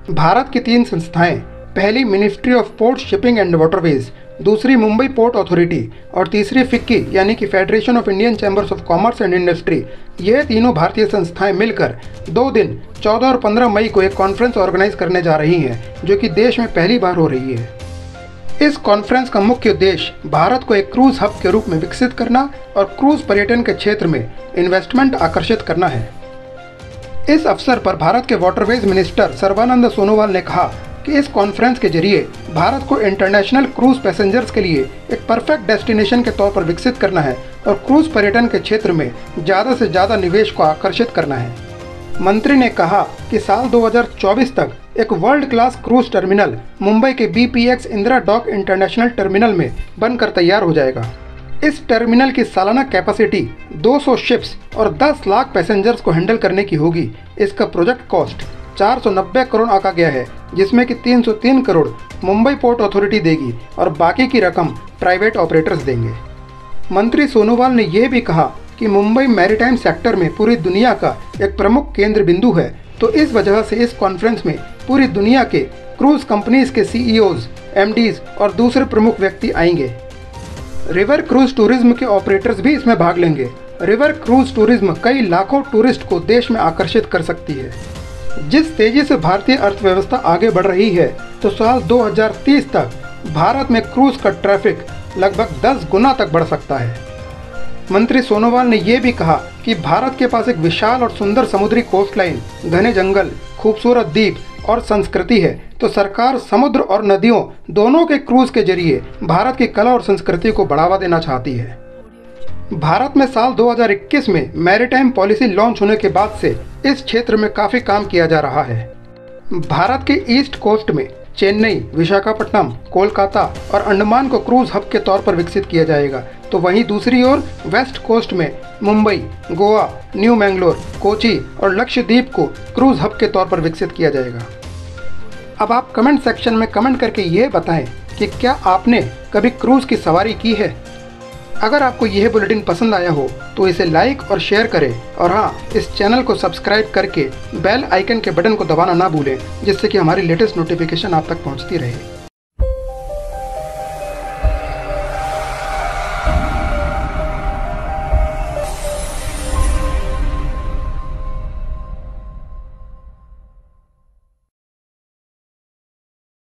भारत की 3 संस्थाएं, पहली ministry of port shipping and waterways, दूसरी मुंबई पोर्ट अथॉरिटी और तीसरी फिक्की यानी कि federation of Indian chambers of commerce and industry, ये तीनों भारतीय संस्थाएं मिलकर 2 दिन 14 और 15 मई को एक कॉन्फ्रेंस ऑर्गेनाइज करने जा रही हैं, जो कि देश में पहली बार हो रही है। इस कॉन्फ्रेंस का मुख्य उद्देश्य भारत को एक क्रूज हब के रूप में विकसित करना और क्रूज पर्यटन के क्षेत्र में इन्वेस्टमेंट आकर्षित करना है। इस अवसर पर भारत के वाटरवेज मिनिस्टर सर्बानंद सोनोवाल ने कहा कि इस कॉन्फ्रेंस के जरिए भारत को इंटरनेशनल क्रूज पैसेंजर्स के लिए एक परफेक्ट डेस्टिनेशन के तौर पर विकसित करना है और क्रूज पर्यटन के क्षेत्र में ज़्यादा से ज़्यादा निवेश को आकर्षित करना है। मंत्री ने कहा कि साल 2024 तक एक world class cruise terminal Mumbai के BPX Indira dock international terminal में बनकर तैयार हो जाएगा। इस टर्मिनल की सालाना कैपेसिटी 200 शिप्स और 10 लाख पैसेंजर्स को हैंडल करने की होगी। इसका प्रोजेक्ट कॉस्ट 490 करोड़ आंका गया है, जिसमें कि 303 करोड़ मुंबई पोर्ट अथॉरिटी देगी और बाकी की रकम प्राइवेट ऑपरेटर्स देंगे। मंत्री सोनोवाल ने यह भी कहा कि मुंबई मैरीटाइम सेक्टर में पूरी दुनिया का एक प्रमुख केंद्र बिंदु है, तो इस वजह से इस कॉन्फ्रेंस में पूरी दुनिया के क्रूज कंपनीज के CEOs, MDs और दूसरे प्रमुख व्यक्ति आएंगे। रिवर क्रूज टूरिज्म के ऑपरेटर्स भी इसमें भाग लेंगे। रिवर क्रूज टूरिज्म कई लाखों टूरिस्ट को देश में आकर्षित कर सकती है। जिस तेजी से भारतीय अर्थव्यवस्था आगे बढ़ रही है, तो साल 2030 तक भारत में क्रूज का ट्रैफिक लगभग 10 गुना तक बढ़ सकता है। मंत्री सोनोवाल ने यह भी कहा कि भारत के पास एक विशाल और सुंदर समुद्री कोस्टलाइन, घने जंगल, खूबसूरत द्वीप और संस्कृति है, तो सरकार समुद्र और नदियों दोनों के क्रूज के जरिए भारत की कला और संस्कृति को बढ़ावा देना चाहती है। भारत में साल 2021 में मैरीटाइम पॉलिसी लॉन्च होने के बाद से इस क्षेत्र में काफ़ी काम किया जा रहा है। भारत के ईस्ट कोस्ट में चेन्नई, विशाखापट्टनम, कोलकाता और अंडमान को क्रूज हब के तौर पर विकसित किया जाएगा, तो वहीं दूसरी ओर वेस्ट कोस्ट में मुंबई, गोवा, न्यू मैंगलोर, कोची और लक्षद्वीप को क्रूज हब के तौर पर विकसित किया जाएगा। अब आप कमेंट सेक्शन में कमेंट करके ये बताएं कि क्या आपने कभी क्रूज की सवारी की है। अगर आपको यह बुलेटिन पसंद आया हो तो इसे लाइक और शेयर करें, और हाँ, इस चैनल को सब्सक्राइब करके बेल आइकन के बटन को दबाना ना भूलें, जिससे कि हमारी लेटेस्ट नोटिफिकेशन आप तक पहुंचती रहे।